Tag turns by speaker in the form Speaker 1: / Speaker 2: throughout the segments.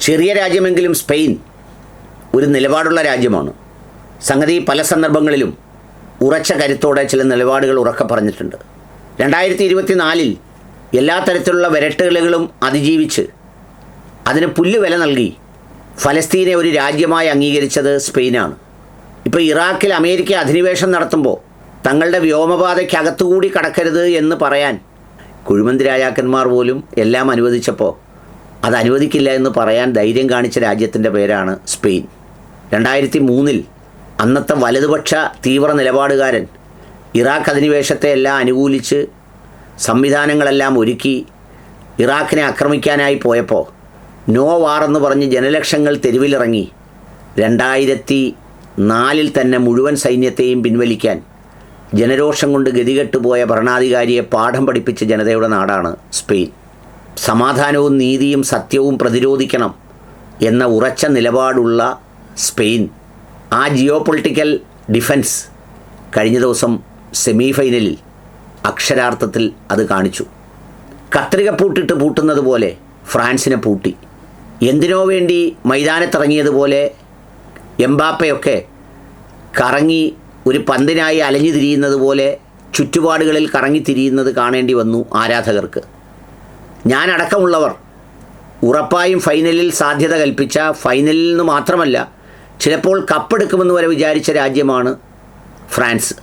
Speaker 1: ചെറിയ രാജ്യമെങ്കിലും സ്പെയിൻ ഒരു നിലപാടുള്ള രാജ്യമാണ്. സംഗതി പല സന്ദർഭങ്ങളിലും ഉറച്ച കരുത്തോടെ ചില നിലപാടുകൾ ഉറക്കെ പറഞ്ഞിട്ടുണ്ട്. 2024 എല്ലാ തരത്തിലുള്ള വിരട്ടുകളും അതിജീവിച്ച് അതിന് പുല്ലുവില നൽകി ഫലസ്തീനെ ഒരു രാജ്യമായി അംഗീകരിച്ചത് സ്പെയിനാണ്. ഇപ്പോൾ ഇറാഖിൽ അമേരിക്ക അധിനിവേശം നടത്തുമ്പോൾ തങ്ങളുടെ വ്യോമപാതയ്ക്കകത്തുകൂടി കടക്കരുത് എന്ന് പറയാൻ കുഴിമന്തി രാജാക്കന്മാർ പോലും എല്ലാം അനുവദിച്ചപ്പോൾ അത് അനുവദിക്കില്ല എന്ന് പറയാൻ ധൈര്യം കാണിച്ച രാജ്യത്തിൻ്റെ പേരാണ് സ്പെയിൻ. 2003 അന്നത്തെ വലതുപക്ഷ തീവ്ര നിലപാടുകാരൻ ഇറാഖ് അധിനിവേശത്തെ എല്ലാം അനുകൂലിച്ച് സംവിധാനങ്ങളെല്ലാം ഒരുക്കി ഇറാഖിനെ ആക്രമിക്കാനായി പോയപ്പോൾ നോ വാർ എന്ന് പറഞ്ഞ് ജനലക്ഷങ്ങൾ തെരുവിലിറങ്ങി 2004 തന്നെ മുഴുവൻ സൈന്യത്തെയും പിൻവലിക്കാൻ ജനരോഷം കൊണ്ട് ഗതികെട്ടുപോയ ഭരണാധികാരിയെ പാഠം പഠിപ്പിച്ച ജനതയുടെ നാടാണ് സ്പെയിൻ. സമാധാനവും നീതിയും സത്യവും പ്രതിരോധിക്കണം എന്ന ഉറച്ച നിലപാടുള്ള സ്പെയിൻ ആ ജിയോ പൊളിറ്റിക്കൽ ഡിഫൻസ് കഴിഞ്ഞ ദിവസം സെമി ഫൈനലിൽ അക്ഷരാർത്ഥത്തിൽ അത് കാണിച്ചു. കത്രിക പൂട്ടിട്ട് പൂട്ടുന്നത് പോലെ ഫ്രാൻസിനെ പൂട്ടി. എന്തിനോ വേണ്ടി മൈതാനത്തിറങ്ങിയതുപോലെ എംബാപ്പയൊക്കെ കറങ്ങി ഒരു പന്തിനായി അലഞ്ഞു തിരിയുന്നത് പോലെ ചുറ്റുപാടുകളിൽ കറങ്ങി തിരിയുന്നത് കാണേണ്ടി വന്നു ആരാധകർക്ക്. ഞാനടക്കമുള്ളവർ ഉറപ്പായും ഫൈനലിൽ സാധ്യത കൽപ്പിച്ച, ഫൈനലിൽ നിന്ന് മാത്രമല്ല ചിലപ്പോൾ കപ്പെടുക്കുമെന്ന് വരെ വിചാരിച്ച രാജ്യമാണ് ഫ്രാൻസ്.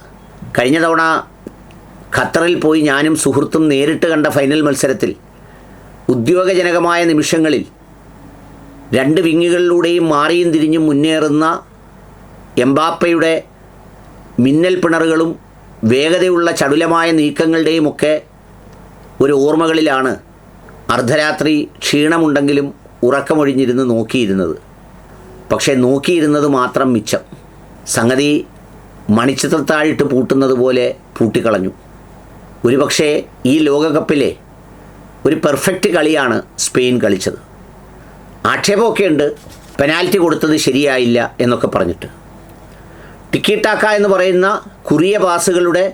Speaker 1: കഴിഞ്ഞ തവണ ഖത്തറിൽ പോയി ഞാനും സുഹൃത്തും നേരിട്ട് കണ്ട ഫൈനൽ മത്സരത്തിൽ ഉദ്യോഗജനകമായ നിമിഷങ്ങളിൽ രണ്ട് വിങ്ങുകളിലൂടെയും മാറിയും തിരിഞ്ഞും മുന്നേറുന്ന എംബാപ്പയുടെ മിന്നൽ പിണറുകളും വേഗതയുള്ള ചടുലമായ നീക്കങ്ങളുടെയുമൊക്കെ ഒരു ഓർമ്മകളിലാണ് അർദ്ധരാത്രി ക്ഷീണമുണ്ടെങ്കിലും ഉറക്കമൊഴിഞ്ഞിരുന്ന് നോക്കിയിരുന്നത്. പക്ഷേ നോക്കിയിരുന്നത് മാത്രം മിച്ചം. സംഗതി മണിച്ചിത്രത്താഴിട്ട് പൂട്ടുന്നത് പോലെ പൂട്ടിക്കളഞ്ഞു. ഒരുപക്ഷേ ഈ ലോകകപ്പിലെ ഒരു പെർഫെക്റ്റ് കളിയാണ് സ്പെയിൻ കളിച്ചത്. ആക്ഷേപമൊക്കെ ഉണ്ട്, പെനാൽറ്റി കൊടുത്തത് ശരിയായില്ല എന്നൊക്കെ പറഞ്ഞിട്ട്. ടിക്കി ടാക്ക എന്ന് പറയുന്ന കുറിയ പാസുകളുടെ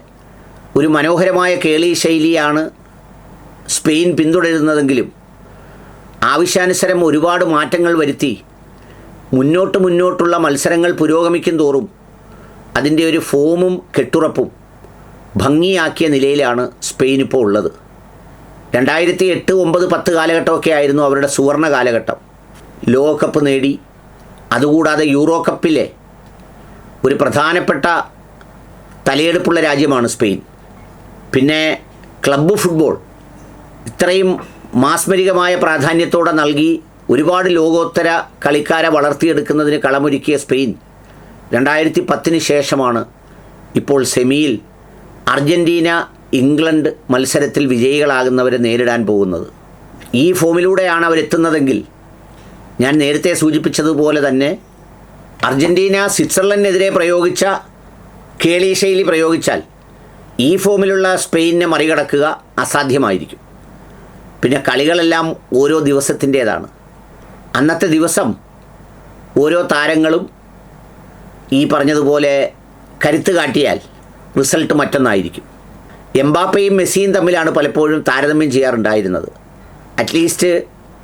Speaker 1: ഒരു മനോഹരമായ കേളി ശൈലിയാണ് സ്പെയിൻ പിന്തുടരുന്നതെങ്കിലും ആവശ്യാനുസരം ഒരുപാട് മാറ്റങ്ങൾ വരുത്തി മുന്നോട്ടുള്ള മത്സരങ്ങൾ പുരോഗമിക്കും തോറും അതിൻ്റെ ഒരു ഫോമും കെട്ടുറപ്പും ഭംഗിയാക്കിയ നിലയിലാണ് സ്പെയിൻ ഇപ്പോൾ ഉള്ളത്. 2008, 2009, 2010 കാലഘട്ടമൊക്കെ ആയിരുന്നു അവരുടെ സുവർണ കാലഘട്ടം. ലോകകപ്പ് നേടി. അതുകൂടാതെ യൂറോ കപ്പിലെ ഒരു പ്രധാനപ്പെട്ട തലയെടുപ്പുള്ള രാജ്യമാണ് സ്പെയിൻ. പിന്നെ ക്ലബ്ബ് ഫുട്ബോൾ ഇത്രയും മാസ്മരികമായ പ്രാധാന്യത്തോടെ നൽകി ഒരുപാട് ലോകോത്തര കളിക്കാരെ വളർത്തിയെടുക്കുന്നതിന് കളമൊരുക്കിയ സ്പെയിൻ 2010 ശേഷമാണ് ഇപ്പോൾ സെമിയിൽ അർജൻറ്റീന ഇംഗ്ലണ്ട് മത്സരത്തിൽ വിജയികളാകുന്നവരെ നേരിടാൻ പോകുന്നത്. ഈ ഫോമിലൂടെയാണ് അവരെത്തുന്നതെങ്കിൽ ഞാൻ നേരത്തെ സൂചിപ്പിച്ചതുപോലെ തന്നെ അർജൻറ്റീന സ്വിറ്റ്സർലൻഡിനെതിരെ പ്രയോഗിച്ച കേളി ശൈലി പ്രയോഗിച്ചാൽ ഈ ഫോമിലുള്ള സ്പെയിനിനെ മറികടക്കുക അസാധ്യമായിരിക്കും. പിന്നെ കളികളെല്ലാം ഓരോ ദിവസത്തിൻ്റേതാണ്. അന്നത്തെ ദിവസം ഓരോ താരങ്ങളും ഈ പറഞ്ഞതുപോലെ കരുത്ത് കാട്ടിയാൽ റിസൾട്ട് മറ്റൊന്നായിരിക്കും. എംബാപ്പയും മെസ്സിയും തമ്മിലാണ് പലപ്പോഴും താരതമ്യം ചെയ്യാറുണ്ടായിരുന്നത്, അറ്റ്ലീസ്റ്റ്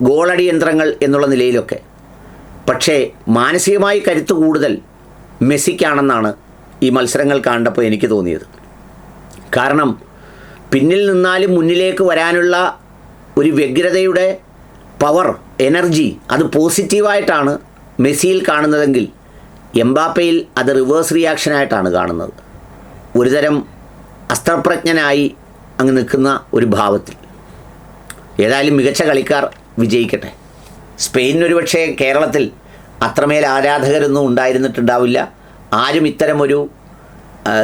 Speaker 1: ഗോളടി യന്ത്രങ്ങൾ എന്നുള്ള നിലയിലൊക്കെ. പക്ഷേ മാനസികമായി കരുത്ത് കൂടുതൽ മെസ്സിക്കാണെന്നാണ് ഈ മത്സരങ്ങൾ കണ്ടപ്പോൾ എനിക്ക് തോന്നിയത്. കാരണം പിന്നിൽ നിന്നാലും മുന്നിലേക്ക് വരാനുള്ള ഒരു വ്യഗ്രതയുടെ പവർ, എനർജി അത് പോസിറ്റീവായിട്ടാണ് മെസ്സിയിൽ കാണുന്നതെങ്കിൽ എംബാപ്പയിൽ അത് റിവേഴ്സ് റിയാക്ഷനായിട്ടാണ് കാണുന്നത്. ഒരുതരം അസ്ത്രപ്രജ്ഞനായി അങ്ങ് നിൽക്കുന്ന ഒരു ഭാവത്തിൽ. ഏതായാലും മികച്ച കളിക്കാർ വിജയിക്കട്ടെ. സ്പെയിനൊരു പക്ഷേ കേരളത്തിൽ അത്രമേൽ ആരാധകരൊന്നും ഉണ്ടായിരുന്നിട്ടുണ്ടാവില്ല. ആരും ഇത്തരമൊരു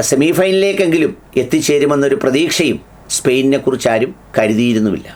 Speaker 1: സെമി ഫൈനലിലേക്കെങ്കിലും എത്തിച്ചേരുമെന്നൊരു പ്രതീക്ഷയും സ്പെയിനിനെക്കുറിച്ച് ആരും കരുതിയിരുന്നുമില്ല.